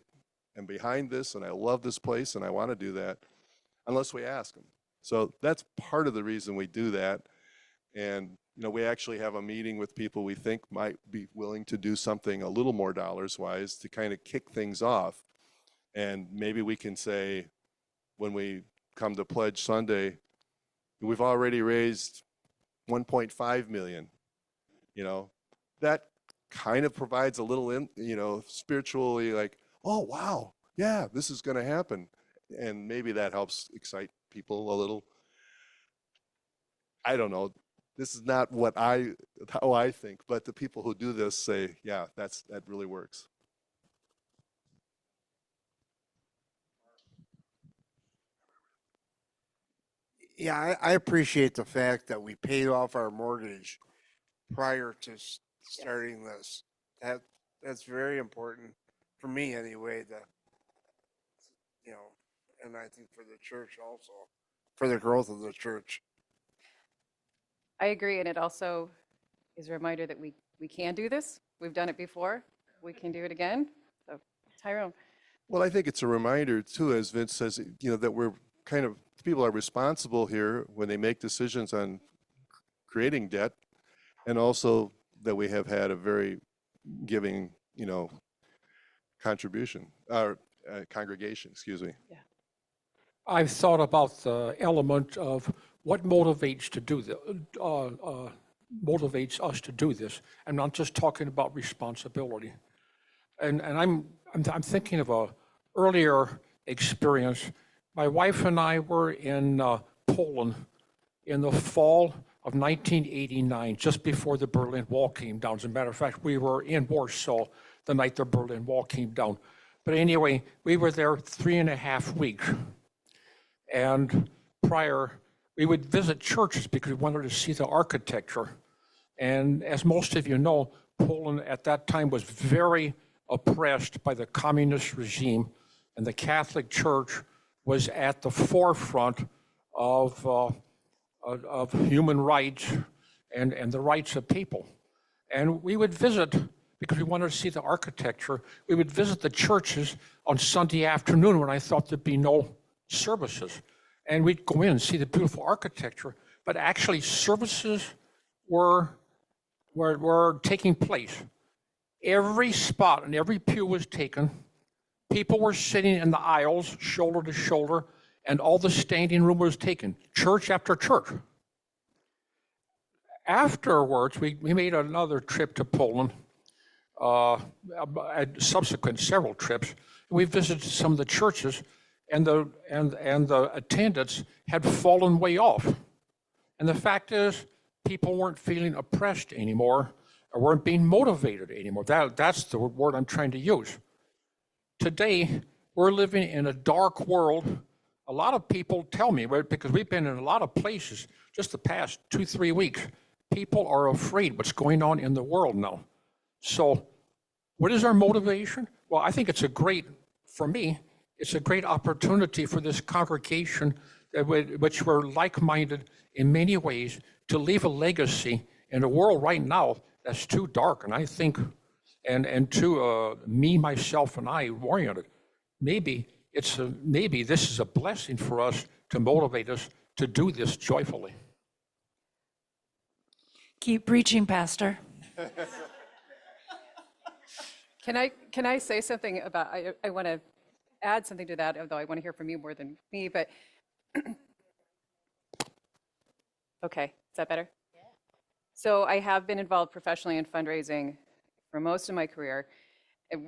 Speaker 2: am behind this, and I love this place, and I want to do that, unless we ask them. So that's part of the reason we do that. And we actually have a meeting with people we think might be willing to do something a little more dollars-wise to kind of kick things off. And maybe we can say, when we come to Pledge Sunday, we've already raised 1.5 million. That kind of provides a little, spiritually like, oh, wow, yeah, this is going to happen. And maybe that helps excite people a little. I don't know. This is not how I think, but the people who do this say, yeah, that really works.
Speaker 12: Yeah, I appreciate the fact that we paid off our mortgage prior to starting this. That's very important for me anyway, and I think for the church also, for the growth of the church.
Speaker 1: I agree, and it also is a reminder that we can do this. We've done it before. We can do it again. So, Tyrone.
Speaker 2: Well, I think it's a reminder too, as Vince says, that we're people are responsible here when they make decisions on creating debt, and also that we have had a very giving, congregation, excuse me.
Speaker 1: Yeah.
Speaker 7: I've thought about the element of what motivates motivates us to do this. I'm not just talking about responsibility. And I'm thinking of a earlier experience. My wife and I were in Poland in the fall of 1989, just before the Berlin Wall came down. As a matter of fact, we were in Warsaw the night the Berlin Wall came down. But anyway, we were there 3.5 weeks. And prior, we would visit churches because we wanted to see the architecture. And as most of you know, Poland at that time was very oppressed by the communist regime, and the Catholic Church was at the forefront of human rights and the rights of people. And we would visit, because we wanted to see the architecture, we would visit the churches on Sunday afternoon when I thought there'd be no services. And we'd go in and see the beautiful architecture, but actually services were taking place. Every spot and every pew was taken. People were sitting in the aisles, shoulder to shoulder, and all the standing room was taken, church after church. Afterwards, we made another trip to Poland, subsequent several trips. We visited some of the churches, and the attendance had fallen way off. And the fact is, people weren't feeling oppressed anymore, or weren't being motivated anymore. That's the word I'm trying to use. Today, we're living in a dark world. A lot of people tell me, because we've been in a lot of places just the past 2-3 weeks, people are afraid what's going on in the world now. So what is our motivation? Well, I think for me, it's a great opportunity for this congregation, which we're like-minded in many ways, to leave a legacy in a world right now that's too dark. And I think, and to me, myself, and I oriented, maybe this is a blessing for us to motivate us to do this joyfully.
Speaker 3: Keep preaching, Pastor.
Speaker 1: Can I say something about, I want to add something to that, although I want to hear from you more than me, but Okay, is that better? Yeah. So I have been involved professionally in fundraising for most of my career.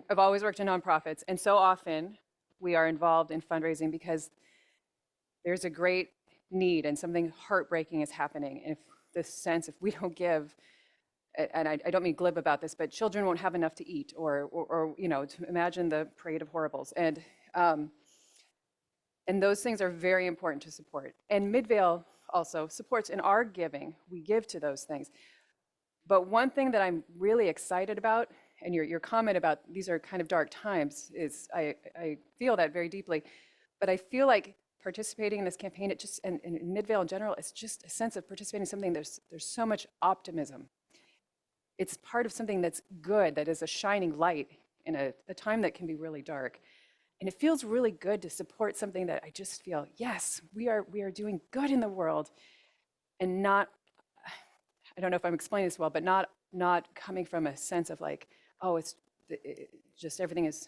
Speaker 1: I've always worked in nonprofits, and so often we are involved in fundraising because there's a great need and something heartbreaking is happening. And if this sense, if we don't give, and I don't mean glib about this, but children won't have enough to eat, or you know, to imagine the parade of horribles. And those things are very important to support. And Midvale also supports in our giving. We give to those things. But one thing that I'm really excited about, and your comment about these are kind of dark times, is I feel that very deeply. But I feel like participating in this campaign, it just, and in Midvale in general, it's just a sense of participating in something, there's so much optimism. It's part of something that's good, that is a shining light in a time that can be really dark. And it feels really good to support something that I just feel, yes, we are doing good in the world, and not, I don't know if I'm explaining this well, but not coming from a sense of like, oh, it's just everything is,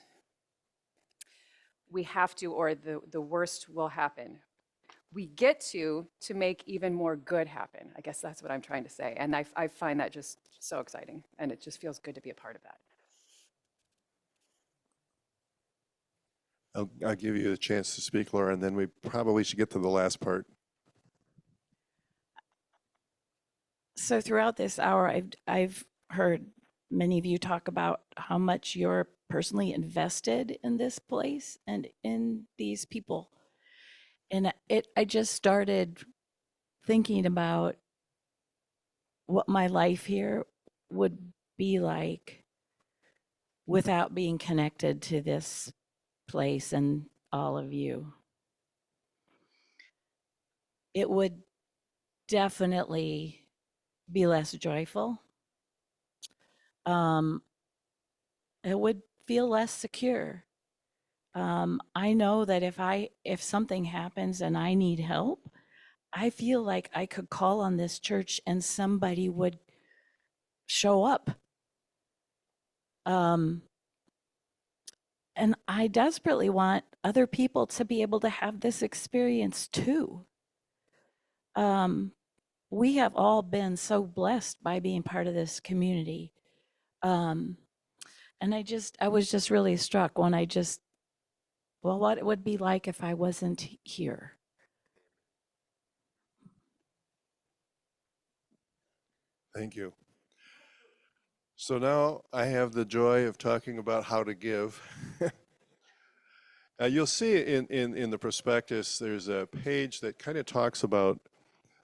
Speaker 1: we have to, or the worst will happen. We get to make even more good happen. I guess that's what I'm trying to say. And I find that just so exciting, and it just feels good to be a part of that.
Speaker 2: I'll give you a chance to speak, Laura, and then we probably should get to the last part.
Speaker 6: So throughout this hour, I've heard many of you talk about how much you're personally invested in this place and in these people. And I just started thinking about what my life here would be like without being connected to this place and all of you. It would definitely be less joyful. It would feel less secure. I know that if something happens and I need help, I feel like I could call on this church and somebody would show up. And I desperately want other people to be able to have this experience too. We have all been so blessed by being part of this community. And I was just really struck when what it would be like if I wasn't here.
Speaker 2: Thank you. So now I have the joy of talking about how to give. You'll see in the prospectus, there's a page that kind of talks about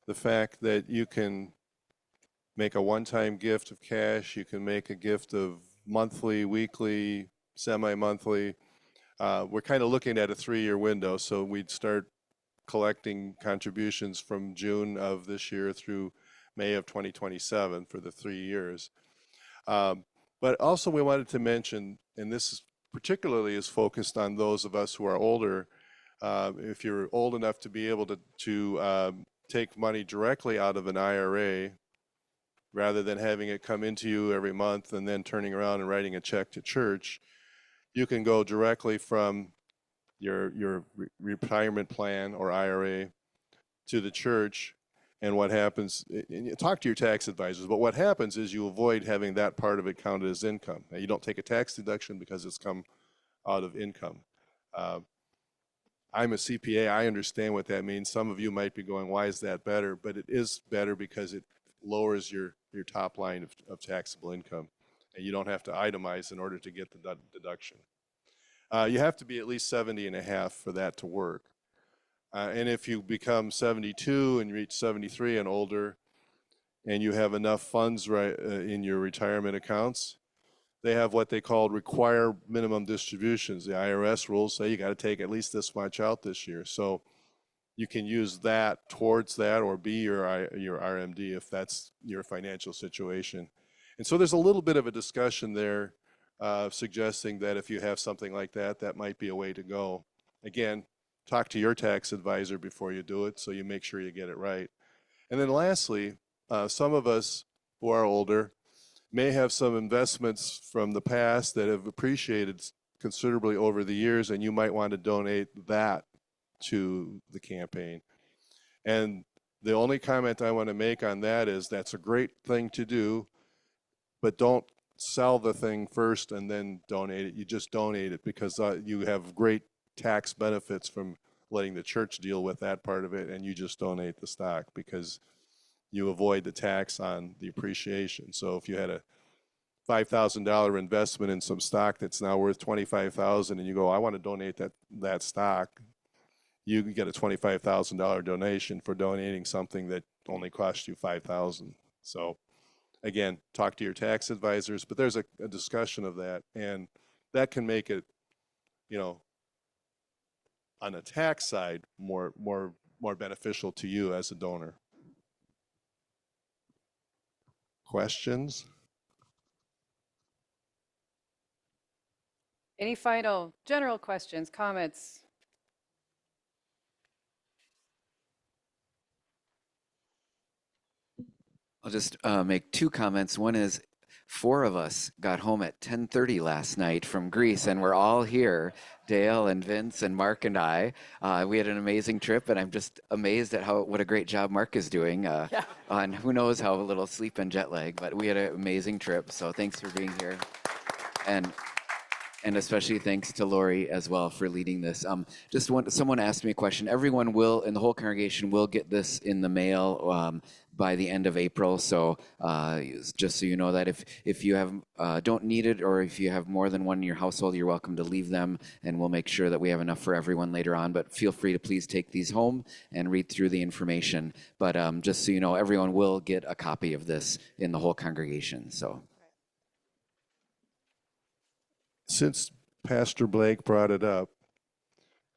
Speaker 2: the fact that you can make a one-time gift of cash, you can make a gift of monthly, weekly, semi-monthly. We're kind of looking at a 3-year window, so we'd start collecting contributions from June of this year through May of 2027 for the 3 years. But also we wanted to mention, and this particularly is focused on those of us who are older, if you're old enough to be able to take money directly out of an IRA, rather than having it come into you every month and then turning around and writing a check to church, you can go directly from your retirement plan or IRA to the church. And what happens, talk to your tax advisors, but what happens is you avoid having that part of it counted as income. Now, you don't take a tax deduction because it's come out of income. I'm a CPA, I understand what that means. Some of you might be going, why is that better? But it is better because it lowers your top line of taxable income. And you don't have to itemize in order to get the deduction. You have to be at least 70 and a half for that to work. And if you become 72 and reach 73 and older, and you have enough funds in your retirement accounts, they have what they call required minimum distributions. The IRS rules say you got to take at least this much out this year. So you can use that towards that, or be your RMD if that's your financial situation. And so there's a little bit of a discussion there suggesting that if you have something like that, that might be a way to go. Again, talk to your tax advisor before you do it so you make sure you get it right. And then lastly, some of us who are older may have some investments from the past that have appreciated considerably over the years, and you might want to donate that to the campaign. And The only comment I want to make on that is that's a great thing to do, but don't sell the thing first and then donate it. You just donate it because you have great tax benefits from letting the church deal with that part of it, and you just donate the stock because you avoid the tax on the appreciation. So if you had a $5,000 investment in some stock that's now worth $25,000 and you go, I want to donate that stock, you can get a $25,000 donation for donating something that only cost you $5,000. So again, talk to your tax advisors, but there's a discussion of that, and that can make it, you know, on the tax side more beneficial to you as a donor. Questions?
Speaker 1: Any final general questions, comments?
Speaker 14: I'll just make two comments. One is 4 of us got home at 10:30 last night from Greece, and we're all here, Dale and Vince and Mark and I. We had an amazing trip, and I'm just amazed at what a great job Mark is doing on who knows how little sleep and jet lag, but we had an amazing trip, so thanks for being here. And especially thanks to Laurie as well for leading this. Someone asked me a question. Everyone will, in the whole congregation, will get this in the mail by the end of April. So just so you know that if you don't need it, or if you have more than one in your household, you're welcome to leave them, and we'll make sure that we have enough for everyone later on. But feel free to please take these home and read through the information. But just so you know, everyone will get a copy of this in the whole congregation. So.
Speaker 2: Since Pastor Blake brought it up,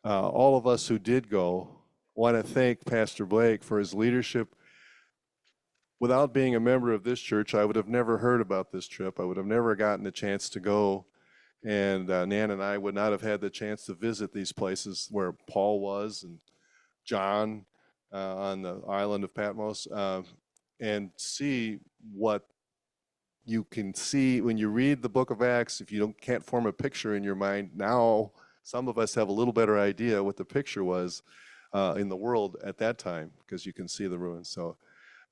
Speaker 2: all of us who did go want to thank Pastor Blake for his leadership. Without being a member of this church, I would have never heard about this trip. I would have never gotten a chance to go. And Nan and I would not have had the chance to visit these places where Paul was and John on the island of Patmos, and see what you can see when you read the book of Acts. If you can't form a picture in your mind, now some of us have a little better idea what the picture was in the world at that time, because you can see the ruins. So,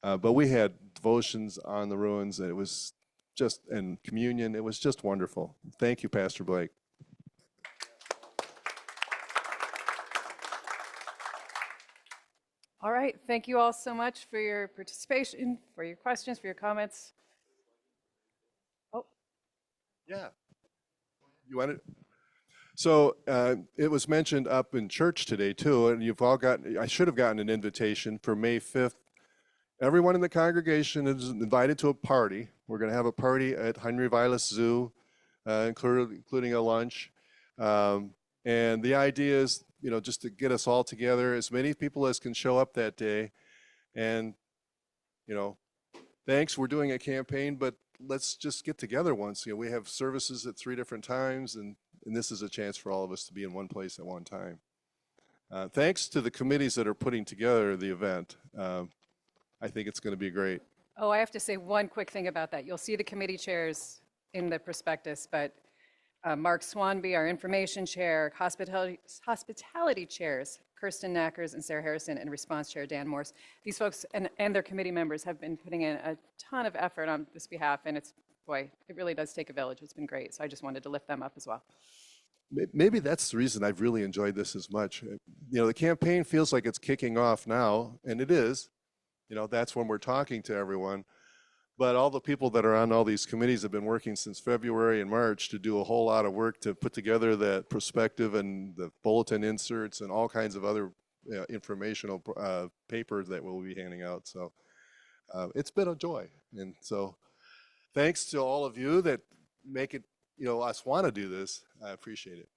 Speaker 2: but we had devotions on the ruins, and it was just, and communion, it was just wonderful. Thank you, Pastor Blake.
Speaker 1: All right, thank you all so much for your participation, for your questions, for your comments.
Speaker 2: Yeah. You want it? So it was mentioned up in church today too, and you've all gotten, I should have gotten an invitation for May 5th. Everyone in the congregation is invited to a party. We're going to have a party at Henry Vilas Zoo, including a lunch. And the idea is, you know, just to get us all together, as many people as can show up that day. And, you know, thanks, we're doing a campaign, but let's just get together once. You know, we have services at 3 different times, and this is a chance for all of us to be in one place at one time. Thanks to the committees that are putting together the event. I think it's going to be great.
Speaker 1: Oh, I have to say one quick thing about that. You'll see the committee chairs in the prospectus, but Mark Swanby, our information chair, hospitality chairs, Kirsten Knackers and Sarah Harrison, and response chair Dan Morse. These folks and their committee members have been putting in a ton of effort on this behalf, and it's, boy, it really does take a village. It's been great, so I just wanted to lift them up as well.
Speaker 2: Maybe that's the reason I've really enjoyed this as much. You know, the campaign feels like it's kicking off now, and it is. You know, that's when we're talking to everyone. But all the people that are on all these committees have been working since February and March to do a whole lot of work to put together that perspective and the bulletin inserts and all kinds of other informational papers that we'll be handing out. So it's been a joy. And so thanks to all of you that make it, you know, us want to do this. I appreciate it.